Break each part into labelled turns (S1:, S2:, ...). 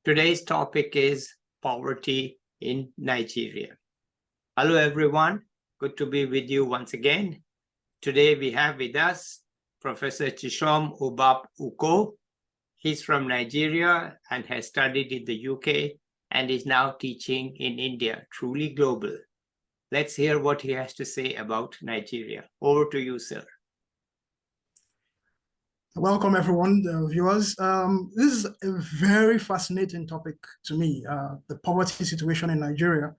S1: Today's topic is poverty in Nigeria. Hello, everyone. Good to be with you once again. Today we have with us Professor Chisom Ubabukoh. He's from Nigeria and has studied in the UK and is now teaching in India, truly global. Let's hear what he has to say about Nigeria. Over to you, sir.
S2: Welcome, everyone, viewers. This is a very fascinating topic to me, the poverty situation in Nigeria.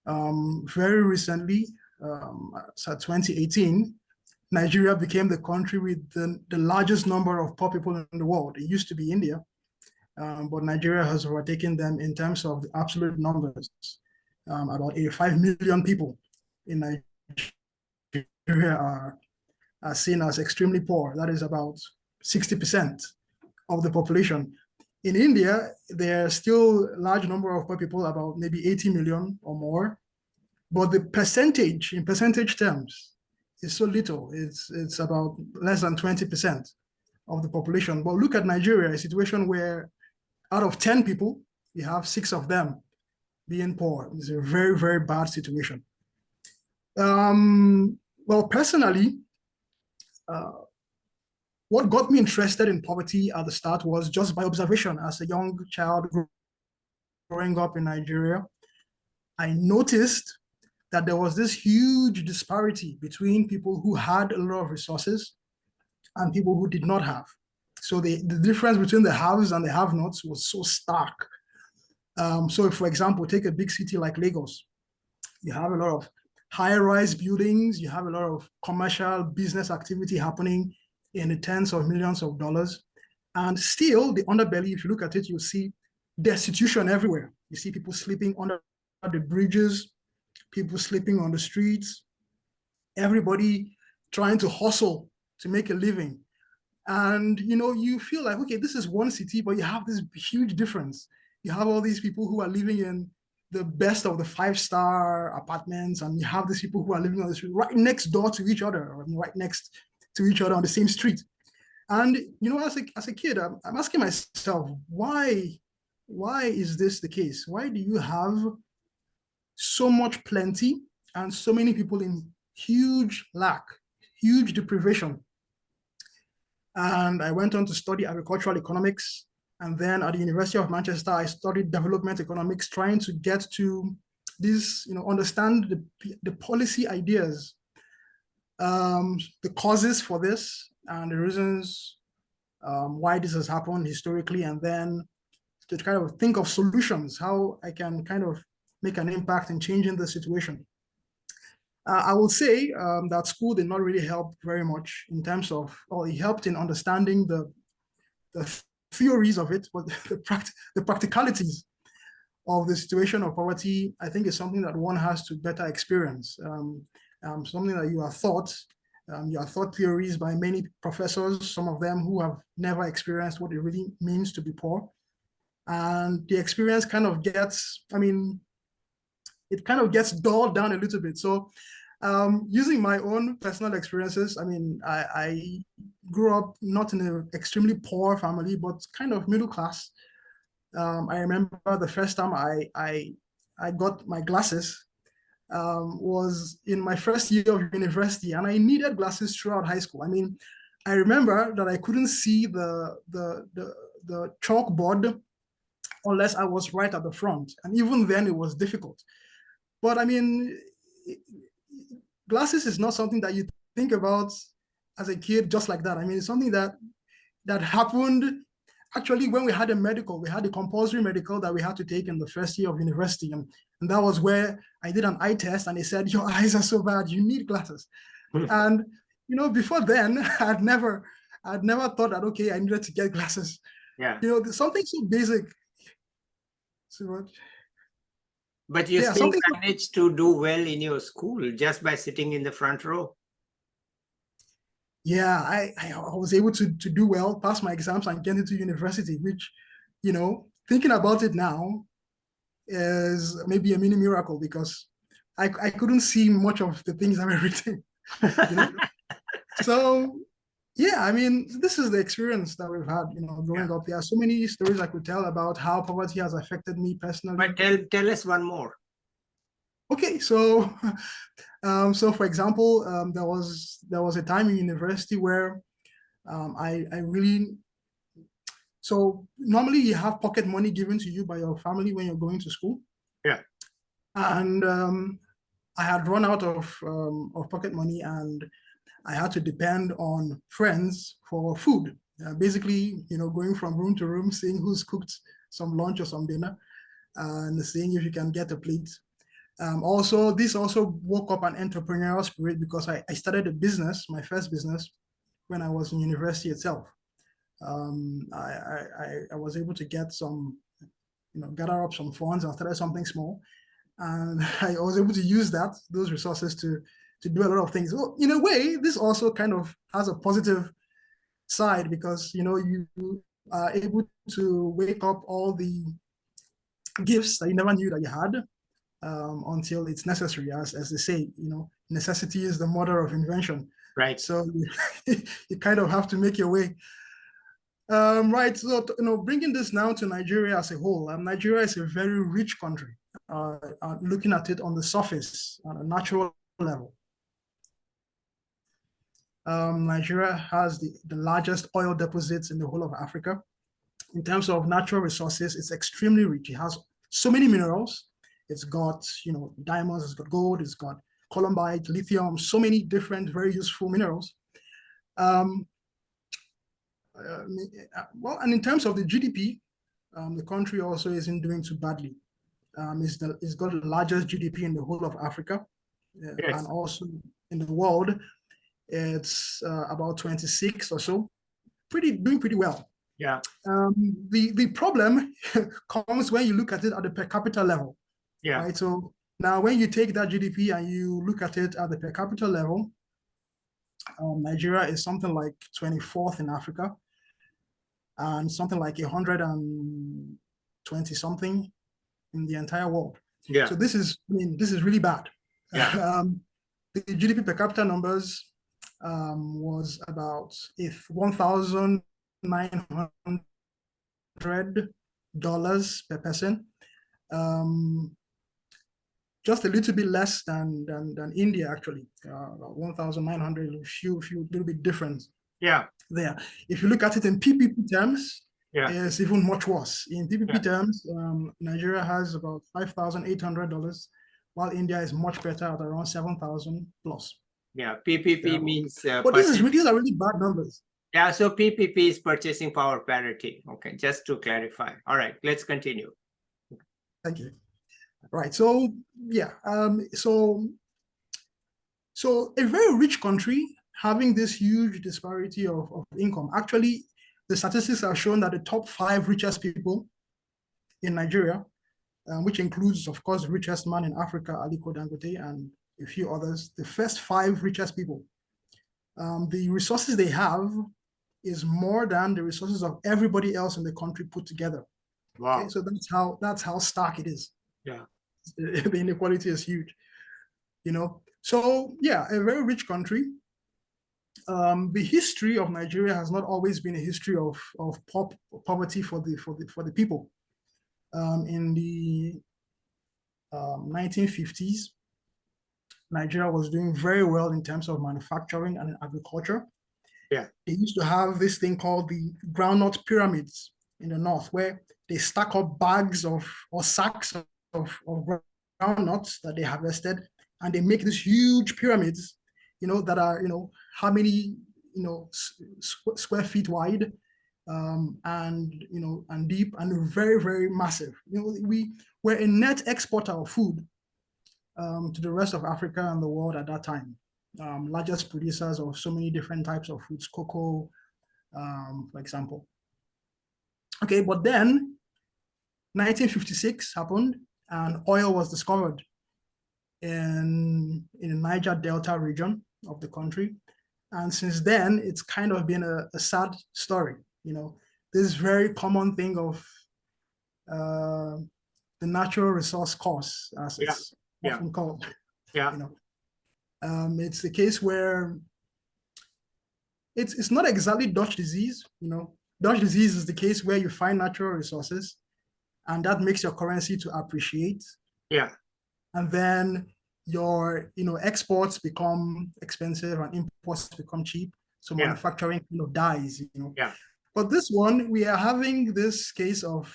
S2: Very recently, so 2018, Nigeria became the country with the largest number of poor people in the world. It used to be India, but Nigeria has overtaken them in terms of the absolute numbers. About 85 million people in Nigeria are seen as extremely poor. That is about 60% of the population. In India, there are still a large number of poor people, about maybe 80 million or more, but the percentage, in percentage terms, is so little. It's about less than 20% of the population. But look at Nigeria, a situation where out of 10 people, you have 6 of them being poor. It's a very, very bad situation. Well, personally, what got me interested in poverty at the start was just by observation. As a young child growing up in Nigeria, I noticed that there was this huge disparity between people who had a lot of resources and people who did not have. So the difference between the haves and the have-nots was so stark. So if, for example, take a big city like Lagos, you have a lot of high-rise buildings, you have a lot of commercial business activity happening in the tens of millions of dollars. And still, the underbelly, if you look at it, you see destitution everywhere. You see people sleeping under the bridges, people sleeping on the streets, everybody trying to hustle to make a living. And, you feel like, okay, this is one city, but you have this huge difference. You have all these people who are living in the best of the 5-star apartments, and you have these people who are living on the street right next door to each other, or right next to each other on the same street. And as a kid, I'm asking myself, why is this the case? Why do you have so much plenty and so many people in huge lack, huge deprivation? And I went on to study agricultural economics. And then at the University of Manchester, I studied development economics, trying to get to this, understand the policy ideas, the causes for this, and the reasons why this has happened historically, and then to kind of think of solutions, how I can kind of make an impact in changing the situation. I will say that school did not really help very much in terms of, it helped in understanding the theories of it, but the practicalities of the situation of poverty, I think, is something that one has to better experience. Something that you are taught theories by many professors, some of them who have never experienced what it really means to be poor. And the experience kind of gets, it kind of gets dulled down a little bit. So using my own personal experiences, I grew up not in an extremely poor family, but kind of middle class. I remember the first time I got my glasses was in my first year of university, and I needed glasses throughout high school. I remember that I couldn't see the chalkboard unless I was right at the front, and even then it was difficult. But glasses is not something that you think about as a kid just like that. It's something that happened actually when we had a compulsory medical that we had to take in the first year of university. And that was where I did an eye test, and they said, your eyes are so bad, you need glasses. And, before then, I'd never thought that, okay, I needed to get glasses.
S1: Yeah.
S2: Something so basic. So what?
S1: But you still managed to do well in your school just by sitting in the front row.
S2: Yeah, I was able to do well, pass my exams, and get into university, which, thinking about it now is maybe a mini miracle, because I couldn't see much of the things that were written. So Yeah, I mean, this is the experience that we've had, growing up. There are so many stories I could tell about how poverty has affected me personally.
S1: But tell us one more.
S2: Okay, so so for example, there was a time in university where I really, so normally you have pocket money given to you by your family when you're going to school.
S1: Yeah.
S2: And I had run out of pocket money, and I had to depend on friends for food. Basically, going from room to room, seeing who's cooked some lunch or some dinner, and seeing if you can get a plate. This also woke up an entrepreneurial spirit because I started a business, my first business, when I was in university itself. I was able to get some, gather up some funds and started something small. And I was able to use those resources to do a lot of things. Well, in a way, this also kind of has a positive side because, you are able to wake up all the gifts that you never knew that you had until it's necessary. As they say, necessity is the mother of invention.
S1: Right.
S2: So you kind of have to make your way. Right. So, bringing this now to Nigeria as a whole, Nigeria is a very rich country. Looking at it on the surface, on a natural level. Nigeria has the largest oil deposits in the whole of Africa. In terms of natural resources, it's extremely rich. It has so many minerals. It's got, diamonds, it's got gold, it's got columbite, lithium, so many different, very useful minerals. Well, and in terms of the GDP, the country also isn't doing too badly. It's got the largest GDP in the whole of Africa,
S1: Yes.
S2: and also in the world. It's about 26 or so, doing pretty well.
S1: Yeah.
S2: The problem comes when you look at it at the per capita level.
S1: Yeah.
S2: Right. So now, when you take that GDP and you look at it at the per capita level, Nigeria is something like 24th in Africa, and something like 120 something in the entire world.
S1: Yeah.
S2: So this is really bad.
S1: Yeah.
S2: The GDP per capita numbers was about $1,900 per person. Just a little bit less than India, actually. 1,900, a little bit different.
S1: Yeah.
S2: There. If you look at it in PPP terms,
S1: yeah.
S2: It's even much worse. In PPP terms, Nigeria has about $5,800, while India is much better at around 7,000 plus.
S1: Yeah, PPP means.
S2: But these are really bad numbers.
S1: Yeah, so PPP is purchasing power parity. Okay, just to clarify. All right, let's continue.
S2: Thank you. Right. So yeah. So a very rich country having this huge disparity of income. Actually, the statistics have shown that the top 5 richest people in Nigeria, which includes, of course, the richest man in Africa, Aliko Dangote, and a few others, the first 5 richest people, the resources they have is more than the resources of everybody else in the country put together.
S1: Wow.
S2: Okay, so that's how stark it is.
S1: Yeah.
S2: The inequality is huge. So yeah, a very rich country. The history of Nigeria has not always been a history of poverty for the people. In the 1950s, Nigeria was doing very well in terms of manufacturing and agriculture.
S1: Yeah.
S2: They used to have this thing called the groundnut pyramids in the north, where they stack up bags or sacks of groundnuts that they harvested, and they make these huge pyramids, that are, how many, square feet wide, and deep and very, very massive. We're a net exporter of food to the rest of Africa and the world at that time. Largest producers of so many different types of foods, cocoa, for example. Okay, but then 1956 happened and oil was discovered in the Niger Delta region of the country. And since then, it's kind of been a sad story. This very common thing of the natural resource cost, as it's often called.
S1: Yeah.
S2: It's the case where it's not exactly Dutch disease. Dutch disease is the case where you find natural resources, and that makes your currency to appreciate.
S1: Yeah.
S2: And then your exports become expensive and imports become cheap. So manufacturing dies.
S1: Yeah.
S2: But this one, we are having this case of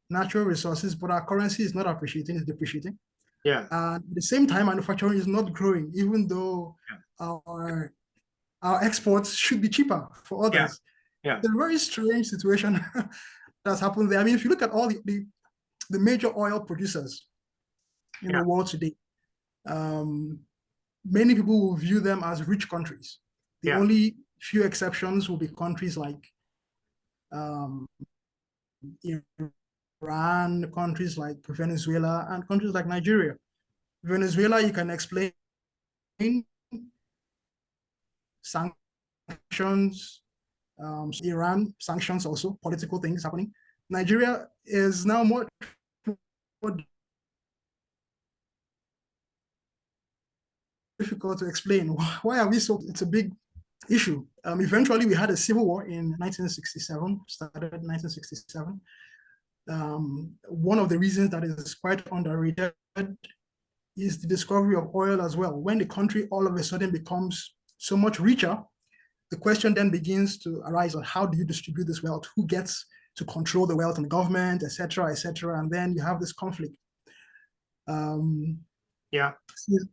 S2: natural resources, but our currency is not appreciating, it's depreciating.
S1: Yeah.
S2: And at the same time, manufacturing is not growing, even though our exports should be cheaper for others.
S1: Yeah.
S2: It's a very strange situation that's happened there. I mean, if you look at all the major oil producers in the world today, many people will view them as rich countries. The only few exceptions will be countries like Iran, countries like Venezuela, and countries like Nigeria. Venezuela, you can explain sanctions, Iran, sanctions also, political things happening. Nigeria is now more difficult to explain. Why are we so? It's a big issue. Eventually, we had a civil war in 1967, started in 1967. One of the reasons that is quite underrated is the discovery of oil as well. When the country all of a sudden becomes so much richer, the question then begins to arise on how do you distribute this wealth? Who gets to control the wealth, and the government, et cetera, and then you have this conflict.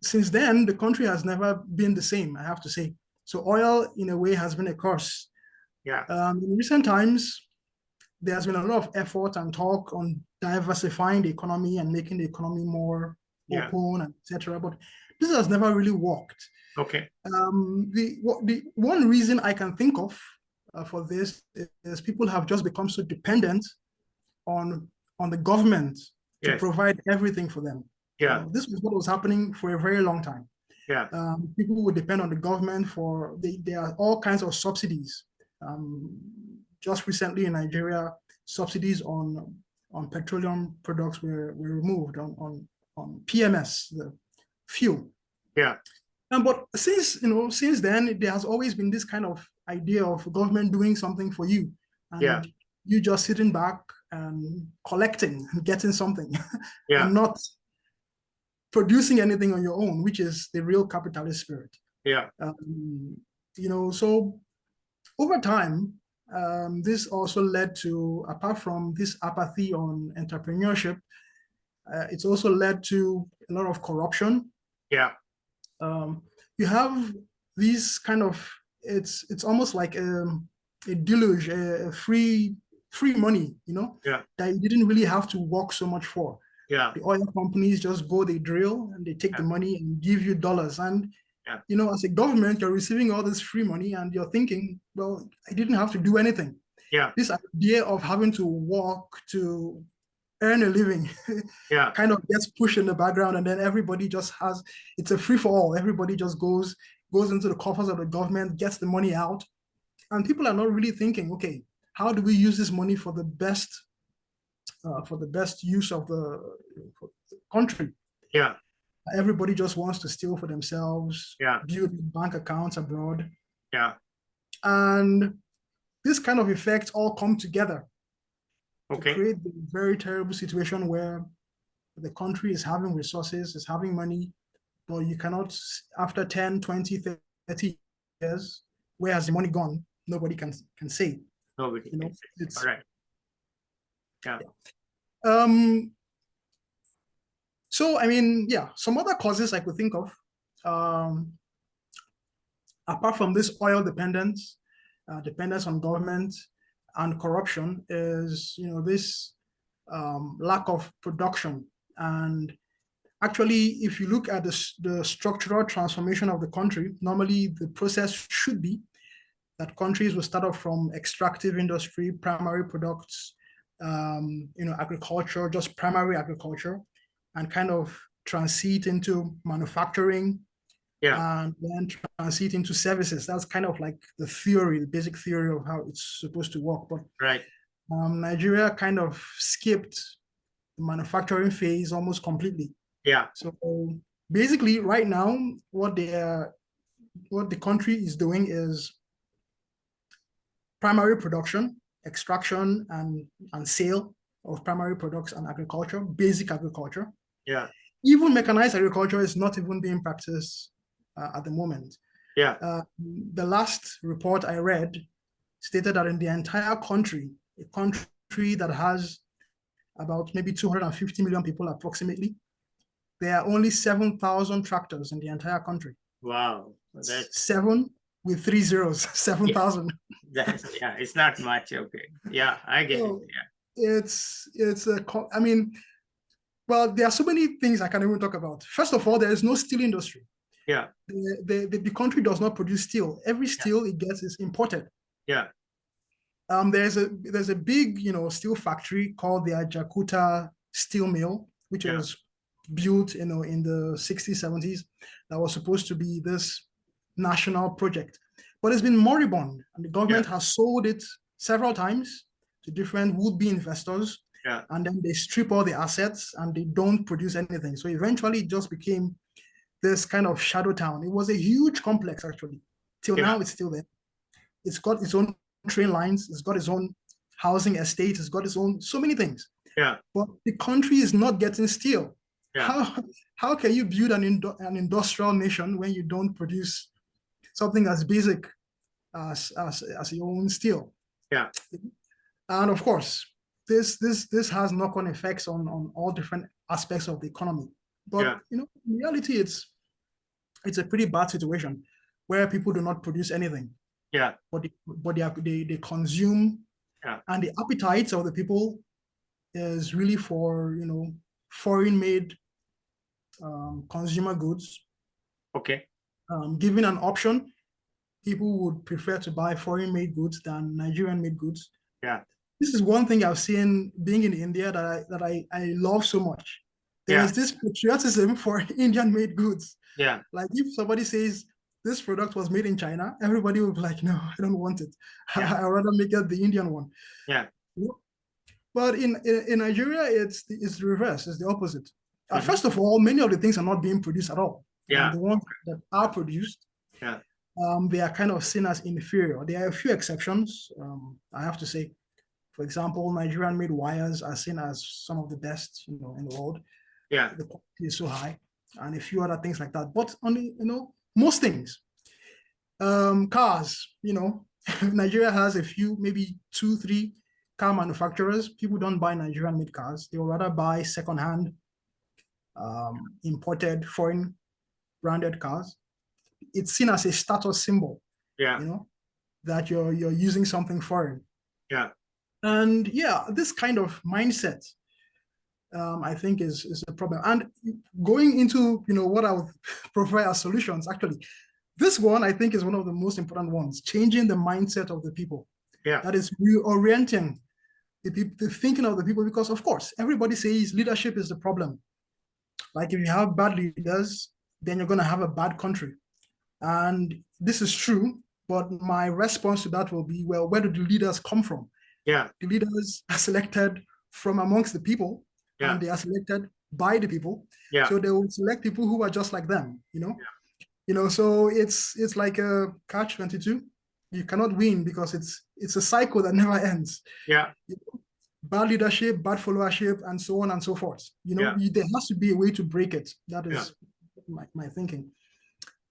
S2: Since then, the country has never been the same, I have to say. So oil, in a way, has been a curse. In recent times, there has been a lot of effort and talk on diversifying the economy and making the economy more open, and etc. But this has never really worked.
S1: Okay.
S2: The one reason I can think of for this is people have just become so dependent on the government to provide everything for them. This was what was happening for a very long time. People would depend on the government for there are all kinds of subsidies. Just recently in Nigeria, subsidies on petroleum products were removed on PMS, the fuel. But since then, there has always been this kind of idea of government doing something for you, and you just sitting back and collecting and getting something, and not producing anything on your own, which is the real capitalist spirit. So over time, this also led to, apart from this apathy on entrepreneurship, it's also led to a lot of corruption. You have these kind of, it's almost like a deluge, a free money, that you didn't really have to work so much for. The oil companies just go, they drill, and they take the money and give you dollars. And as a government, you're receiving all this free money, and you're thinking, well, I didn't have to do anything. This idea of having to work to earn a living kind of gets pushed in the background, and then everybody just it's a free-for-all. Everybody just goes into the coffers of the government, gets the money out, and people are not really thinking, okay, how do we use this money for the best use of the country? Everybody just wants to steal for themselves, build bank accounts abroad. And this kind of effects all come together to create the very terrible situation where the country is having resources, is having money, but you cannot, after 10, 20, 30 years, where has the money gone? Nobody can say.
S1: Nobody can say.
S2: It's,
S1: all right.
S2: So, I mean, some other causes I could think of, apart from this oil dependence on government and corruption, is, this lack of production. And actually, if you look at the structural transformation of the country, normally the process should be that countries will start off from extractive industry, primary products, agriculture, just primary agriculture, and kind of transit into manufacturing, and then transit into services. That's kind of like the basic theory of how it's supposed to work. But Nigeria kind of skipped the manufacturing phase almost completely. So basically, right now, what the country is doing is primary production, extraction, and sale of primary products and agriculture, basic agriculture.
S1: Yeah.
S2: Even mechanized agriculture is not even being practiced at the moment.
S1: Yeah.
S2: The last report I read stated that in the entire country, a country that has about maybe 250 million people approximately, there are only 7,000 tractors in the entire country.
S1: Wow. That's
S2: 7 with 3 zeros, 7,000.
S1: Yeah, it's not much. Okay. Yeah, I get it. Yeah.
S2: I mean, well, there are so many things I can even talk about. First of all, there is no steel industry.
S1: Yeah.
S2: The country does not produce steel. Every steel it gets is imported.
S1: Yeah.
S2: There's a big, steel factory called the Ajakuta Steel Mill, which was built, in the 60s, 70s, that was supposed to be this national project. But it's been moribund, and the government has sold it several times to different would-be investors.
S1: Yeah.
S2: And then they strip all the assets and they don't produce anything. So eventually it just became this kind of shadow town. It was a huge complex, actually. Till now, it's still there. It's got its own train lines. It's got its own housing estate. It's got its own so many things.
S1: Yeah.
S2: But the country is not getting steel.
S1: Yeah.
S2: How can you build an industrial nation when you don't produce something as basic as your own steel?
S1: Yeah.
S2: And of course, this has knock-on effects on all different aspects of the economy. But in reality, it's a pretty bad situation where people do not produce anything.
S1: Yeah.
S2: But they consume, and the appetites of the people is really for foreign-made consumer goods.
S1: Okay.
S2: Given an option, people would prefer to buy foreign-made goods than Nigerian-made goods.
S1: Yeah.
S2: This is one thing I've seen being in India that I love so much. There's this patriotism for Indian-made goods.
S1: Yeah.
S2: Like if somebody says this product was made in China, everybody will be like, no, I don't want it. I'd rather make it the Indian one.
S1: Yeah.
S2: But in Nigeria, it's the reverse. It's the opposite. First of all, many of the things are not being produced at all.
S1: Yeah.
S2: And the ones that are produced, they are kind of seen as inferior. There are a few exceptions, I have to say. For example, Nigerian-made wires are seen as some of the best, in the world.
S1: Yeah.
S2: The quality is so high, and a few other things like that. But only, most things. Cars, Nigeria has a few, maybe 2, 3 car manufacturers. People don't buy Nigerian-made cars. They will rather buy second-hand, imported, foreign branded cars. It's seen as a status symbol.
S1: Yeah.
S2: That you're using something foreign.
S1: Yeah.
S2: And this kind of mindset, I think is a problem. And going into what I would provide as solutions, actually, this one I think is one of the most important ones: changing the mindset of the people.
S1: Yeah.
S2: That is reorienting the thinking of the people, because of course everybody says leadership is the problem. Like if you have bad leaders, then you're going to have a bad country, and this is true. But my response to that will be, well, where do the leaders come from?
S1: Yeah.
S2: The leaders are selected from amongst the people,
S1: and
S2: they are selected by the people.
S1: Yeah.
S2: So they will select people who are just like them, So it's like a catch-22. You cannot win because it's a cycle that never ends.
S1: Yeah.
S2: Bad leadership, bad followership, and so on and so forth. There has to be a way to break it. That is my thinking.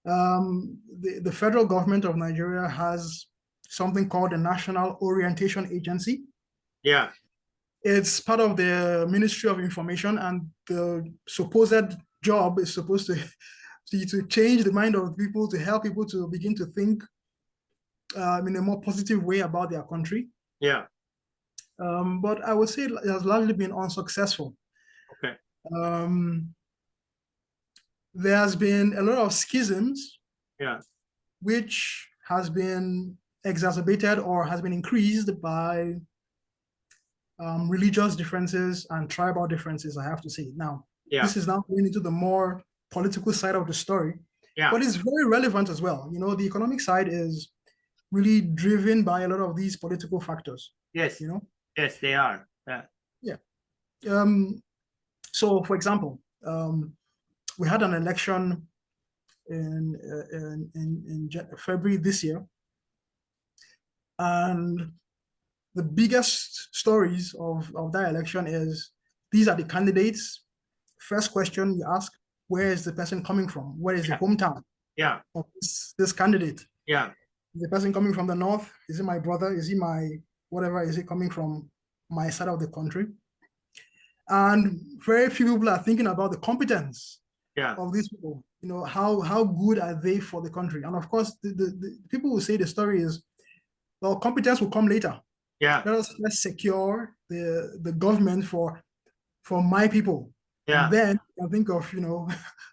S2: The federal government of Nigeria has something called the National Orientation Agency.
S1: Yeah.
S2: It's part of the Ministry of Information, and the supposed job is supposed to change the mind of people, to help people to begin to think in a more positive way about their country.
S1: Yeah.
S2: But I would say it has largely been unsuccessful.
S1: Okay.
S2: There has been a lot of schisms, which has been exacerbated or has been increased by religious differences and tribal differences, I have to say. Now, this is now going into the more political side of the story, but it's very relevant as well. The economic side is really driven by a lot of these political factors.
S1: Yes. Yes, they are.
S2: Yeah. So, for example, we had an election in February this year, And the biggest stories of that election is these are the candidates. First question you ask, where is the person coming from? Where is the hometown of this candidate?
S1: Yeah.
S2: Is the person coming from the north? Is it my brother? Is he my whatever? Is he coming from my side of the country? And very few people are thinking about the competence of these people. You know, how good are they for the country? And of course, the people will say the story is, well, competence will come later.
S1: Yeah.
S2: Let us first secure the government for my people.
S1: Yeah.
S2: And then I think of, you know,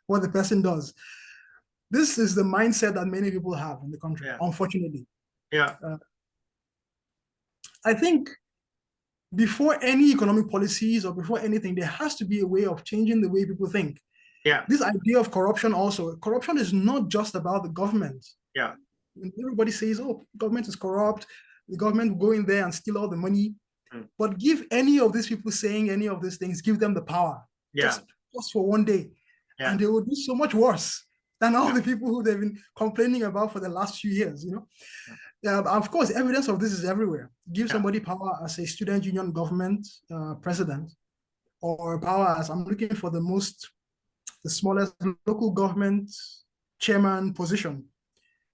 S2: what the person does. This is the mindset that many people have in the country, unfortunately.
S1: Yeah.
S2: I think before any economic policies or before anything, there has to be a way of changing the way people think.
S1: Yeah.
S2: This idea of corruption also, corruption is not just about the government.
S1: Yeah.
S2: Everybody says, oh, government is corrupt, the government will go in there and steal all the money. But give any of these people saying any of these things, give them the power, just for one day, and they will do so much worse than all the people who they've been complaining about for the last few years, you know. Of course, evidence of this is everywhere. Give somebody power as a student union government president, or power as, I'm looking for the smallest local government chairman position.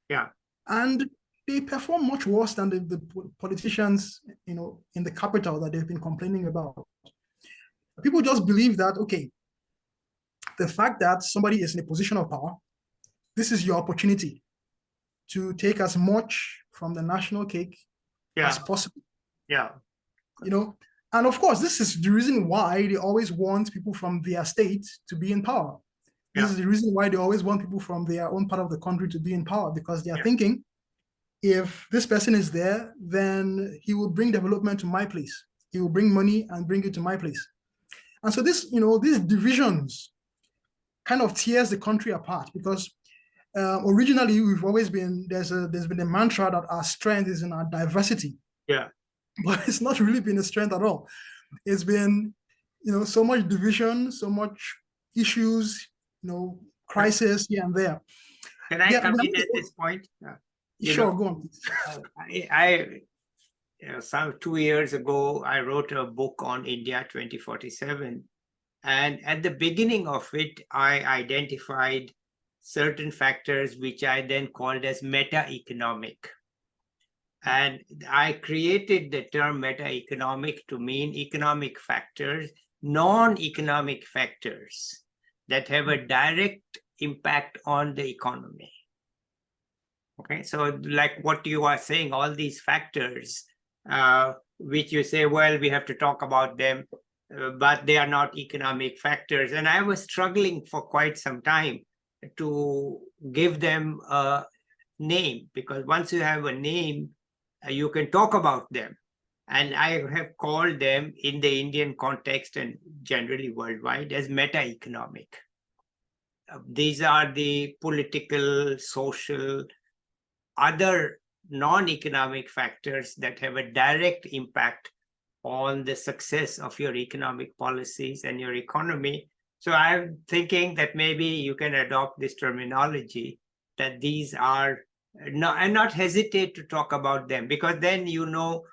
S1: Yeah.
S2: And they perform much worse than the politicians, you know, in the capital that they've been complaining about. People just believe that, okay, the fact that somebody is in a position of power, this is your opportunity to take as much from the national cake as possible.
S1: Yeah.
S2: You know, and of course, this is the reason why they always want people from their state to be in power. This is the reason why they always want people from their own part of the country to be in power, because they are thinking, if this person is there, then he will bring development to my place. He will bring money and bring it to my place. And so this, you know, these divisions kind of tears the country apart, because originally we've always been, there's been a mantra that our strength is in our diversity.
S1: Yeah.
S2: But it's not really been a strength at all. It's been, you know, so much division, so much issues, you know, crisis here and there.
S1: Can I come in at this point?
S2: Sure, go on.
S1: Some 2 years ago, I wrote a book on India 2047. And at the beginning of it, I identified certain factors which I then called as meta-economic. And I created the term meta-economic to mean economic factors, non-economic factors that have a direct impact on the economy. Okay, so like what you are saying, all these factors, which you say, well, we have to talk about them, but they are not economic factors. And I was struggling for quite some time to give them a name, because once you have a name, you can talk about them. And I have called them in the Indian context and generally worldwide as meta-economic. These are the political, social, other non-economic factors that have a direct impact on the success of your economic policies and your economy. So I'm thinking that maybe you can adopt this terminology, that these are, and not hesitate to talk about them, because then you know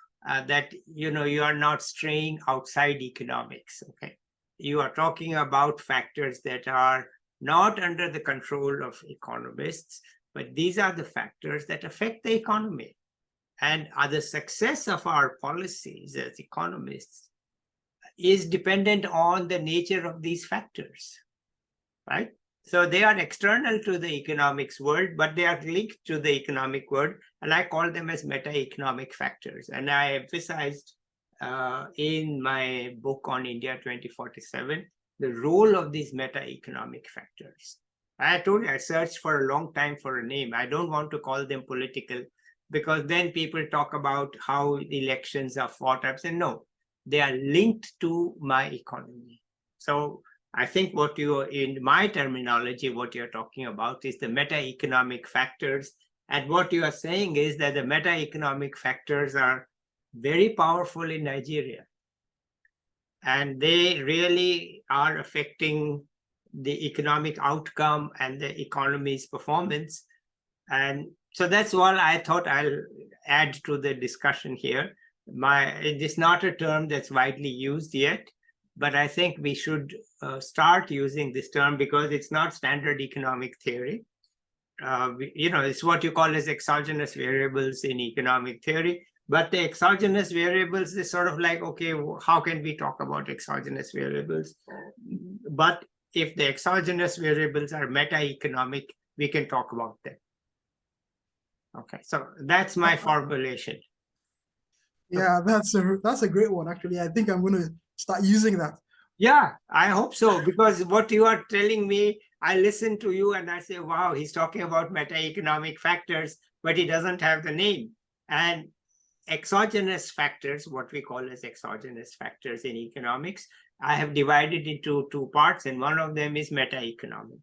S1: that you are not straying outside economics. Okay, you are talking about factors that are not under the control of economists, but these are the factors that affect the economy. And the success of our policies as economists is dependent on the nature of these factors, right? So they are external to the economics world, but they are linked to the economic world, and I call them as meta-economic factors. And I emphasized in my book on India 2047 the role of these meta-economic factors. I told you I searched for a long time for a name. I don't want to call them political, because then people talk about how elections are fought. I said, no, they are linked to my economy. So I think what you, in my terminology, what you're talking about is the meta-economic factors. And what you are saying is that the meta-economic factors are very powerful in Nigeria. And they really are affecting the economic outcome and the economy's performance. And So that's what I thought I'll add to the discussion here. It is not a term that's widely used yet, but I think we should start using this term because it's not standard economic theory. It's what you call as exogenous variables in economic theory. But the exogenous variables is sort of like, okay, how can we talk about exogenous variables? But if the exogenous variables are meta-economic, we can talk about them. Okay, so that's my formulation.
S2: Yeah, that's a great one, actually. I think I'm going to start using that.
S1: Yeah, I hope so, because what you are telling me, I listen to you and I say, wow, he's talking about meta-economic factors, but he doesn't have the name. And exogenous factors, what we call as exogenous factors in economics, I have divided into two parts, and one of them is meta-economic.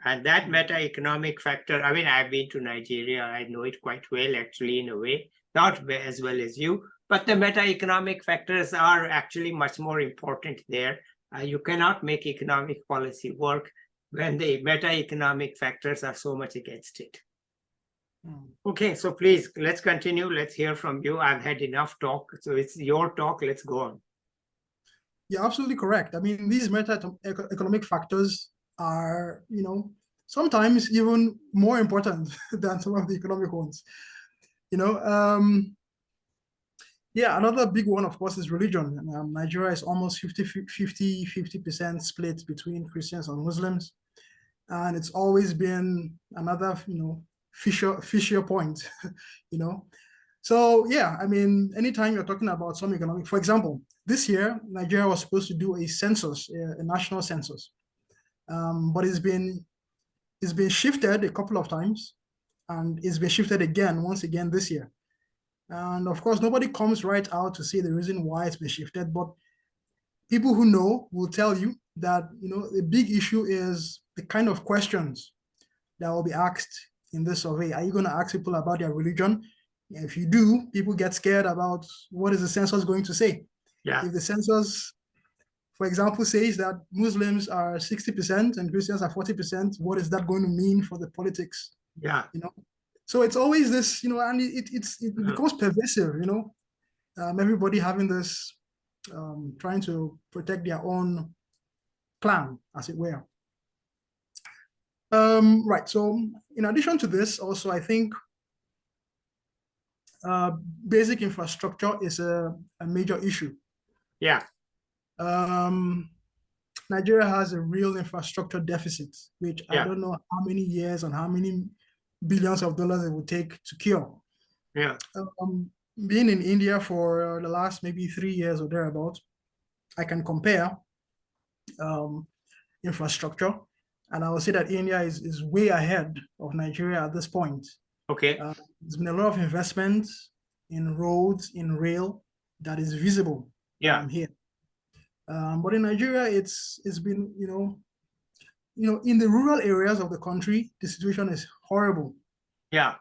S1: And that meta-economic factor, I mean, I've been to Nigeria, I know it quite well, actually, in a way, not as well as you, but the meta-economic factors are actually much more important there. You cannot make economic policy work when the meta-economic factors are so much against it. Okay, so please, let's continue. Let's hear from you. I've had enough talk, so it's your talk. Let's go on.
S2: You're absolutely correct. I mean, these meta-economic factors are, sometimes even more important than some of the economic ones. Yeah, another big one, of course, is religion. Nigeria is almost 50% split between Christians and Muslims. And it's always been another, fissure point, So yeah, I mean, anytime you're talking about some economic, for example, this year, Nigeria was supposed to do a census, a national census. But it's been shifted a couple of times, and it's been shifted once again this year. And of course, nobody comes right out to say the reason why it's been shifted, but people who know will tell you that, the big issue is the kind of questions that will be asked in this survey. Are you going to ask people about their religion? If you do, people get scared about what is the census going to say.
S1: Yeah.
S2: If the census, for example, says that Muslims are 60% and Christians are 40%, what is that going to mean for the politics?
S1: Yeah.
S2: So it's always this, and it becomes pervasive, everybody having this, trying to protect their own clan, as it were. Right, so in addition to this, also, I think basic infrastructure is a major issue.
S1: Yeah.
S2: Nigeria has a real infrastructure deficit, which I don't know how many years and how many billions of dollars it would take to cure.
S1: Yeah.
S2: Being in India for the last maybe 3 years or thereabout, I can compare infrastructure, and I will say that India is way ahead of Nigeria at this point.
S1: Okay.
S2: There's been a lot of investment in roads, in rail, that is visible here. But in Nigeria, it's been, in the rural areas of the country, the situation is horrible.
S1: Yeah.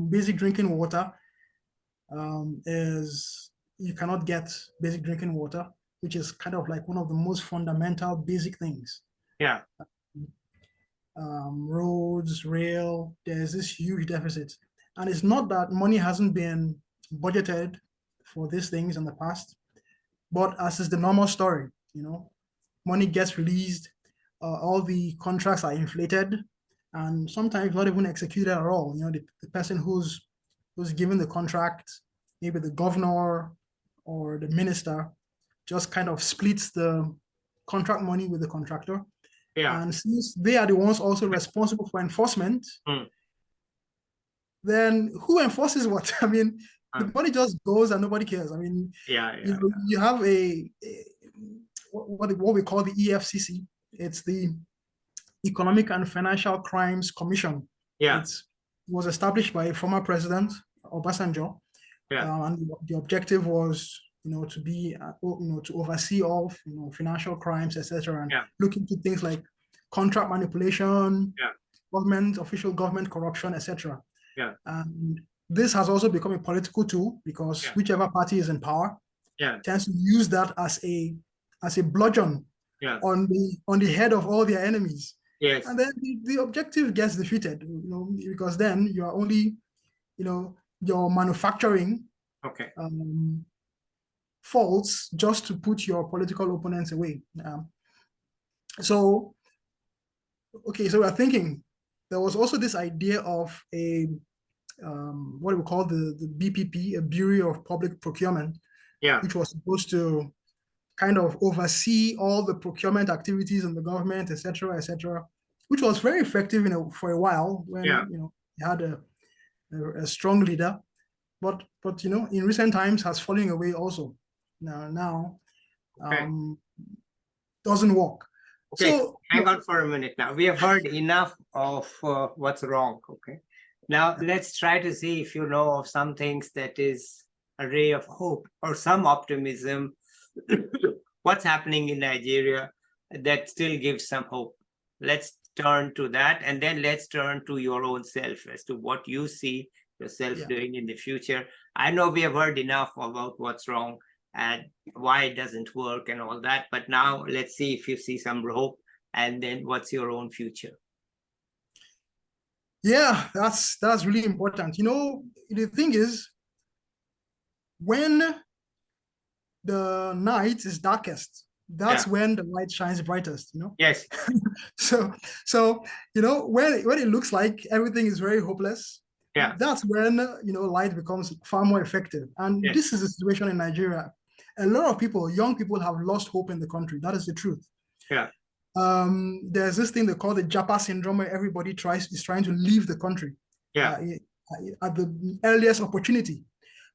S2: Basic drinking water you cannot get basic drinking water, which is kind of like one of the most fundamental basic things.
S1: Yeah.
S2: Roads, rail, there's this huge deficit. And it's not that money hasn't been budgeted for these things in the past, but as is the normal story, money gets released, all the contracts are inflated, and sometimes not even executed at all. The person who's given the contract, maybe the governor or the minister, just kind of splits the contract money with the contractor.
S1: Yeah.
S2: And since they are the ones also responsible for enforcement, then who enforces what? I mean, the money just goes and nobody cares. I mean, you have what we call the EFCC. It's the Economic and Financial Crimes Commission.
S1: Yeah.
S2: It was established by former President Obasanjo. Yeah. And the objective was, to be, to oversee all, financial crimes, etc., and look into things like contract manipulation, official government corruption, etc.
S1: Yeah.
S2: And this has also become a political tool because whichever party is in power tends to use that as a bludgeon on the head of all their enemies.
S1: Yes.
S2: And then the objective gets defeated, because then you are only, you're manufacturing
S1: Okay.
S2: faults just to put your political opponents away. So we're thinking there was also this idea of a what we call the BPP, a Bureau of Public Procurement,
S1: Yeah.
S2: which was supposed to kind of oversee all the procurement activities in the government, et cetera, which was very effective for a while when you had a strong leader, but in recent times has fallen away also. Now
S1: Okay.
S2: doesn't work.
S1: Okay,
S2: So
S1: hang on for a minute now. We have heard enough of what's wrong. Okay, now let's try to see if you know of some things that is a ray of hope or some optimism. What's happening in Nigeria that still gives some hope? Let's turn to that, and then let's turn to your own self as to what you see yourself doing in the future. I know we have heard enough about what's wrong and why it doesn't work and all that, but now let's see if you see some hope, and then what's your own future?
S2: Yeah, that's really important. The thing is, when the night is darkest, that's when the light shines brightest.
S1: Yes.
S2: So when it looks like everything is very hopeless, that's when light becomes far more effective. And this is the situation in Nigeria. A lot of people, young people, have lost hope in the country. That is the truth.
S1: Yeah.
S2: There's this thing they call the Japa syndrome, where everybody is trying to leave the country at the earliest opportunity.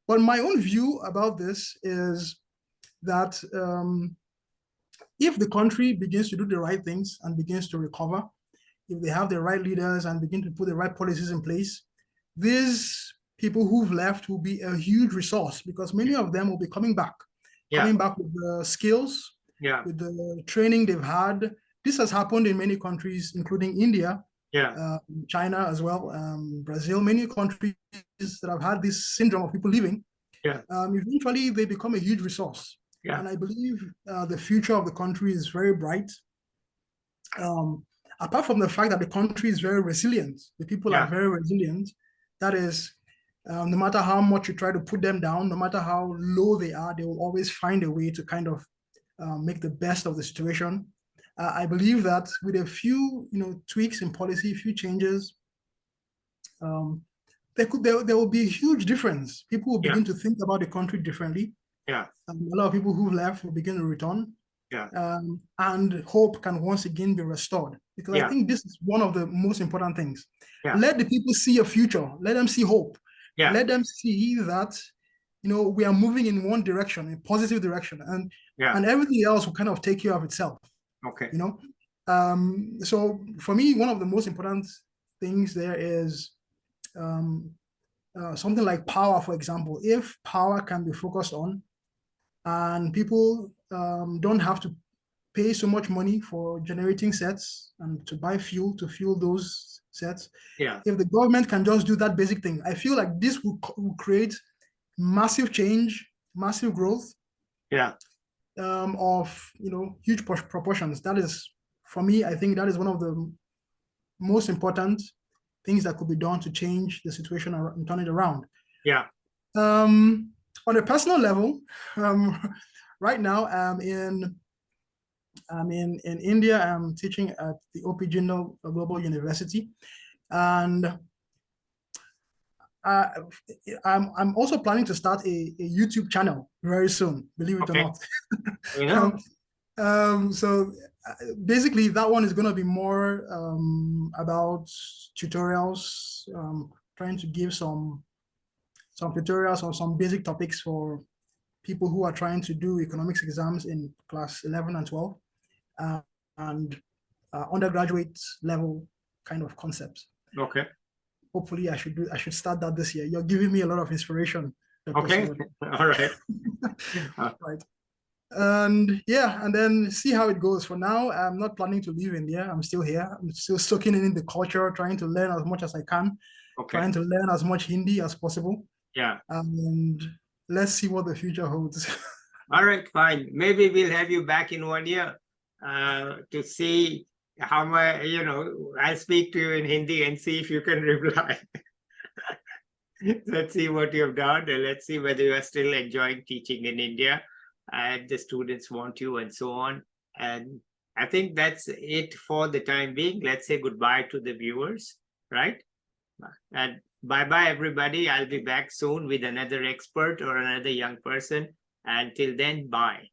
S2: But my own view about this is that if the country begins to do the right things and begins to recover, if they have the right leaders and begin to put the right policies in place, these people who've left will be a huge resource, because many of them will be coming back with the skills, with the training they've had. This has happened in many countries, including India, China as well, Brazil, many countries that have had this syndrome of people leaving. Eventually, they become a huge resource. And I believe the future of the country is very bright. Apart from the fact that the country is very resilient, the people are very resilient. That is, no matter how much you try to put them down, no matter how low they are, they will always find a way to kind of make the best of the situation. I believe that with a few, tweaks in policy, a few changes, there will be a huge difference. People will begin to think about the country differently. A lot of people who've left will begin to return. And hope can once again be restored. Because I think this is one of the most important things. Let the people see a future. Let them see hope. Let them see that, we are moving in one direction, a positive direction, and everything else will kind of take care of itself.
S1: Okay.
S2: So for me, one of the most important things there is something like power, for example. If power can be focused on, and people don't have to pay so much money for generating sets and to buy fuel to fuel those sets. If the government can just do that basic thing, I feel like this will create massive change, massive growth. Of huge proportions. That is, for me, I think that is one of the most important things that could be done to change the situation and turn it around. On a personal level, right now I'm in India. I'm teaching at the OP Jindal Global University, and I'm also planning to start a YouTube channel very soon, believe it or not. So basically that one is going to be more about tutorials, trying to give some tutorials on some basic topics for people who are trying to do economics exams in class 11 and 12, and undergraduate level kind of concepts. Hopefully I should start that this year. You're giving me a lot of inspiration.
S1: All right.
S2: Right. And then see how it goes. For now, I'm not planning to leave India. I'm still here. I'm still soaking in the culture, trying to learn as much as I can, trying to learn as much Hindi as possible. And let's see what the future holds.
S1: All right, fine. Maybe we'll have you back in 1 year to see how am I, I'll speak to you in Hindi and see if you can reply. Let's see what you've done, and let's see whether you are still enjoying teaching in India and the students want you and so on. And I think that's it for the time being. Let's say goodbye to the viewers, right? And bye-bye, everybody. I'll be back soon with another expert or another young person. Until then, bye.